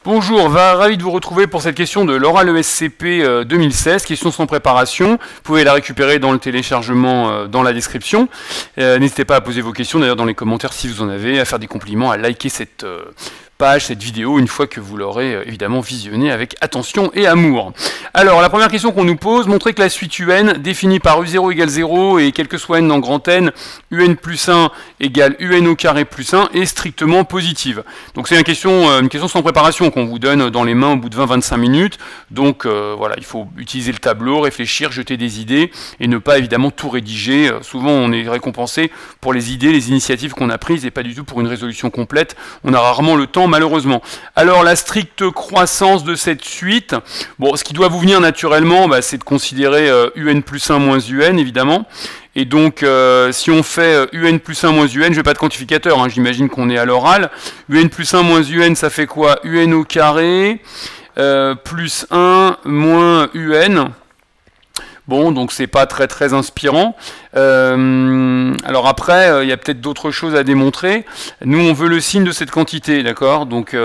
Bonjour, ravi de vous retrouver pour cette question de l'oral ESCP 2016, question sans préparation. Vous pouvez la récupérer dans le téléchargement dans la description. N'hésitez pas à poser vos questions d'ailleurs dans les commentaires si vous en avez, à faire des compliments, à liker cette page, cette vidéo, une fois que vous l'aurez évidemment visionnée avec attention et amour. Alors, la première question qu'on nous pose, montrer que la suite UN définie par U0 égale 0 et quel que soit n dans grand N, UN plus 1 égale UN au carré plus 1 est strictement positive. Donc c'est une question sans préparation qu'on vous donne dans les mains au bout de 20-25 minutes. Donc voilà, il faut utiliser le tableau, réfléchir, jeter des idées et ne pas évidemment tout rédiger. Souvent on est récompensé pour les idées, les initiatives qu'on a prises et pas du tout pour une résolution complète. On a rarement le temps malheureusement. Alors la stricte croissance de cette suite, bon, ce qui doit vous venir naturellement, c'est de considérer UN plus 1 moins UN évidemment. Et donc, si on fait UN plus 1 moins UN, je vais pas de quantificateur, hein, j'imagine qu'on est à l'oral. UN plus 1 moins UN, ça fait quoi? UN au carré, plus 1 moins UN. Bon, donc c'est pas très inspirant. Alors après, il y a peut-être d'autres choses à démontrer. Nous, on veut le signe de cette quantité, d'accord? Donc,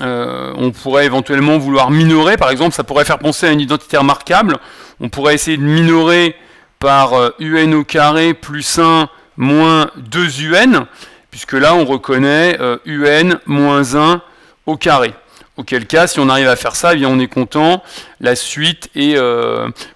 on pourrait éventuellement vouloir minorer, par exemple, ça pourrait faire penser à une identité remarquable. On pourrait essayer de minorer par UN au carré plus 1 moins 2 UN, puisque là on reconnaît UN moins 1 au carré. Auquel cas, si on arrive à faire ça, eh bien on est content, la suite est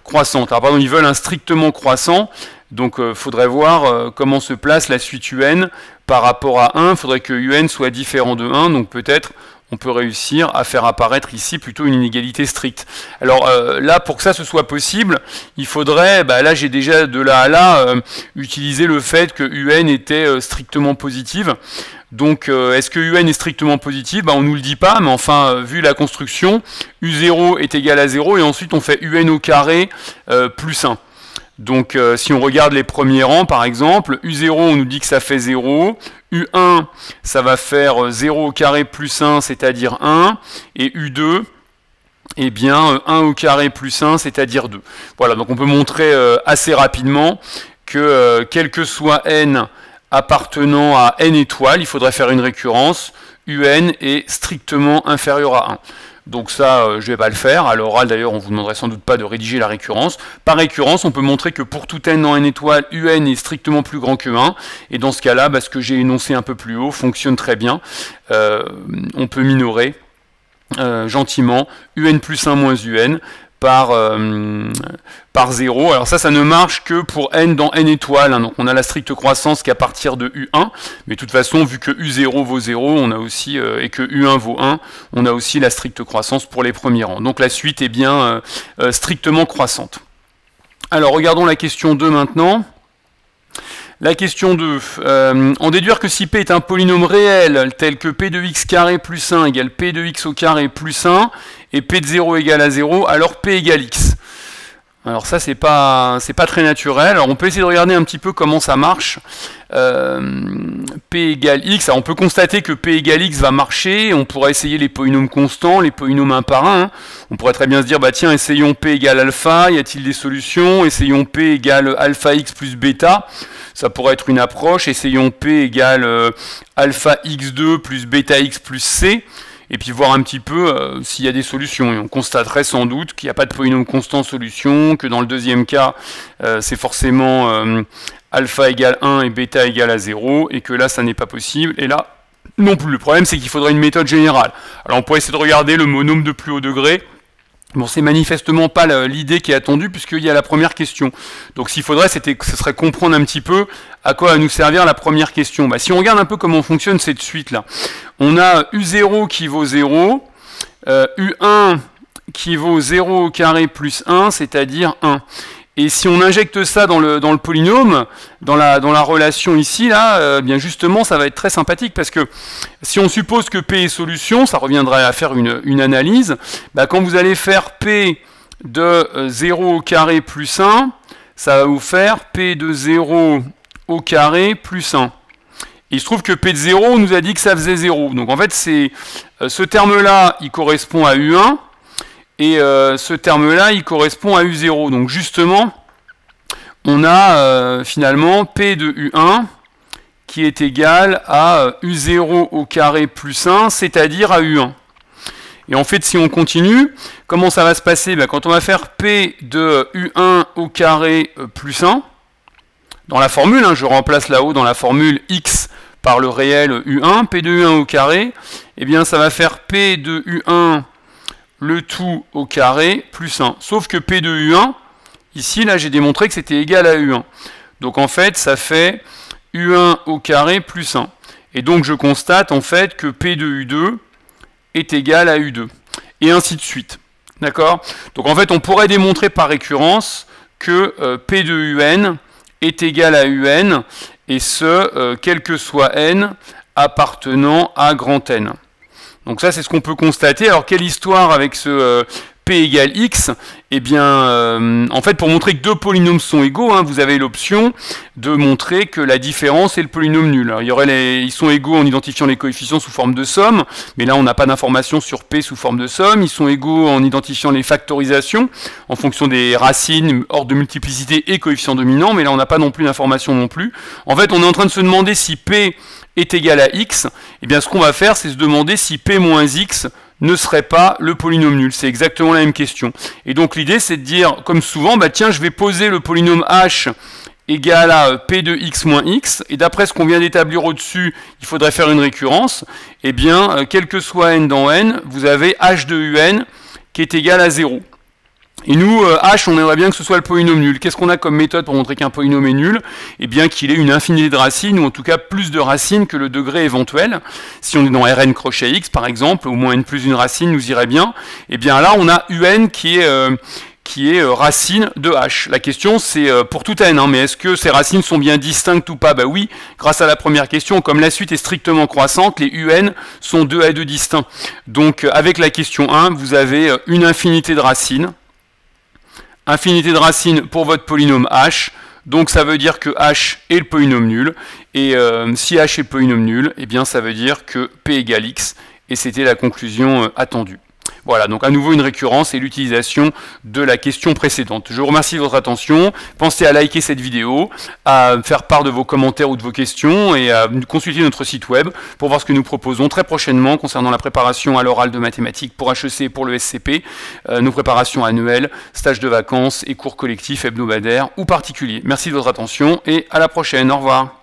croissante. Alors pardon, ils veulent un strictement croissant, donc il faudrait voir comment se place la suite UN par rapport à 1, il faudrait que UN soit différent de 1, donc peut-être on peut réussir à faire apparaître ici plutôt une inégalité stricte. Alors là, pour que ça ce soit possible, il faudrait, là j'ai déjà de là à là, utiliser le fait que UN était strictement positive. Donc est-ce que UN est strictement positive? On ne nous le dit pas, mais enfin, vu la construction, U0 est égal à 0, et ensuite on fait UN au carré plus 1. Donc si on regarde les premiers rangs par exemple, U0 on nous dit que ça fait 0, U1 ça va faire 0 au carré plus 1 c'est-à-dire 1, et U2 eh bien 1 au carré plus 1 c'est-à-dire 2. Voilà, donc on peut montrer assez rapidement que quel que soit n appartenant à n étoiles, il faudrait faire une récurrence, UN est strictement inférieur à 1. Donc ça, je ne vais pas le faire. À l'oral, d'ailleurs, on ne vous demanderait sans doute pas de rédiger la récurrence. Par récurrence, on peut montrer que pour tout n dans n étoiles, UN est strictement plus grand que 1. Et dans ce cas-là, ce que j'ai énoncé un peu plus haut fonctionne très bien. On peut minorer gentiment UN plus 1 moins UN par 0. Alors ça ne marche que pour n dans n étoiles, hein. Donc on a la stricte croissance qu'à partir de U1, mais de toute façon, vu que U0 vaut 0, on a aussi, et que U1 vaut 1, on a aussi la stricte croissance pour les premiers rangs. Donc la suite est bien strictement croissante. Alors regardons la question 2 maintenant. La question 2, en déduire que si P est un polynôme réel, tel que P de x carré plus 1 égale P de x au carré plus 1, et P de 0 égale à 0, alors P égale x. Alors ça, c'est pas très naturel. Alors on peut essayer de regarder un petit peu comment ça marche. P égale x, alors on peut constater que P égale x va marcher, on pourrait essayer les polynômes constants, les polynômes 1 par 1. Hein. On pourrait très bien se dire, tiens, essayons P égale alpha, y a-t-il des solutions? Essayons P égale alpha x plus bêta. Ça pourrait être une approche. Essayons P égale alpha x2 plus bêta x plus c. Et puis voir un petit peu s'il y a des solutions. Et on constaterait sans doute qu'il n'y a pas de polynôme constant solution, que dans le deuxième cas, c'est forcément alpha égale 1 et bêta égale à 0, et que là, ça n'est pas possible. Et là, non plus. Le problème, c'est qu'il faudrait une méthode générale. Alors, on pourrait essayer de regarder le monôme de plus haut degré. Bon, c'est manifestement pas l'idée qui est attendue, puisqu'il y a la première question. Donc, s'il faudrait, ce serait comprendre un petit peu à quoi va nous servir la première question. Si on regarde un peu comment fonctionne cette suite-là, on a U0 qui vaut 0, U1 qui vaut 0 au carré plus 1, c'est-à-dire 1. Et si on injecte ça dans le polynôme, dans la relation ici, là, bien justement, ça va être très sympathique, parce que si on suppose que P est solution, ça reviendrait à faire une analyse, quand vous allez faire P de 0 au carré plus 1, ça va vous faire P de 0 au carré plus 1. Et il se trouve que P de 0, on nous a dit que ça faisait 0. Donc en fait, ce terme-là, il correspond à U1, et ce terme-là, il correspond à U0. Donc justement, on a finalement P de U1 qui est égal à U0 au carré plus 1, c'est-à-dire à U1. Et en fait, si on continue, comment ça va se passer? Quand on va faire P de U1 au carré plus 1, dans la formule, je remplace là-haut dans la formule X par le réel U1, P de U1 au carré, eh bien ça va faire P de U1 le tout au carré plus 1. Sauf que P de U1, ici, là, j'ai démontré que c'était égal à U1. Donc en fait, ça fait U1 au carré plus 1. Et donc je constate en fait que P de U2 est égal à U2. Et ainsi de suite. D'accord? Donc en fait, on pourrait démontrer par récurrence que P de UN est égal à UN, et ce, quel que soit N appartenant à grand N. Donc ça, c'est ce qu'on peut constater. Alors, quelle histoire avec ce P égale X? Eh bien, en fait, pour montrer que deux polynômes sont égaux, vous avez l'option de montrer que la différence est le polynôme nul. Alors, ils sont égaux en identifiant les coefficients sous forme de somme, mais là, on n'a pas d'information sur P sous forme de somme. Ils sont égaux en identifiant les factorisations en fonction des racines, ordre de multiplicité et coefficient dominant, mais là, on n'a pas non plus d'information non plus. En fait, on est en train de se demander si P est égal à X. Eh bien, ce qu'on va faire, c'est se demander si P moins X ne serait pas le polynôme nul. C'est exactement la même question. Et donc l'idée, c'est de dire, comme souvent, tiens, je vais poser le polynôme h égal à P de x moins x, et d'après ce qu'on vient d'établir au-dessus, il faudrait faire une récurrence. Eh bien, quel que soit n dans n, vous avez h de un qui est égal à 0. Et nous, h, on aimerait bien que ce soit le polynôme nul. Qu'est-ce qu'on a comme méthode pour montrer qu'un polynôme est nul? Eh bien qu'il ait une infinité de racines, ou en tout cas plus de racines que le degré éventuel. Si on est dans Rn crochet x, par exemple, au moins n plus une racine nous irait bien. Eh bien là, on a un qui est racine de h. La question, c'est pour tout n, mais est-ce que ces racines sont bien distinctes ou pas? Oui, grâce à la première question, comme la suite est strictement croissante, les un sont 2 à 2 distincts. Donc, avec la question 1, vous avez une infinité de racines. Infinité de racines pour votre polynôme h, donc ça veut dire que h est le polynôme nul, et si h est le polynôme nul, eh bien ça veut dire que P égale x, et c'était la conclusion attendue. Voilà, donc à nouveau une récurrence et l'utilisation de la question précédente. Je vous remercie de votre attention, pensez à liker cette vidéo, à faire part de vos commentaires ou de vos questions, et à consulter notre site web pour voir ce que nous proposons très prochainement concernant la préparation à l'oral de mathématiques pour HEC et pour le SCP, nos préparations annuelles, stages de vacances et cours collectifs hebdomadaires ou particuliers. Merci de votre attention et à la prochaine, au revoir.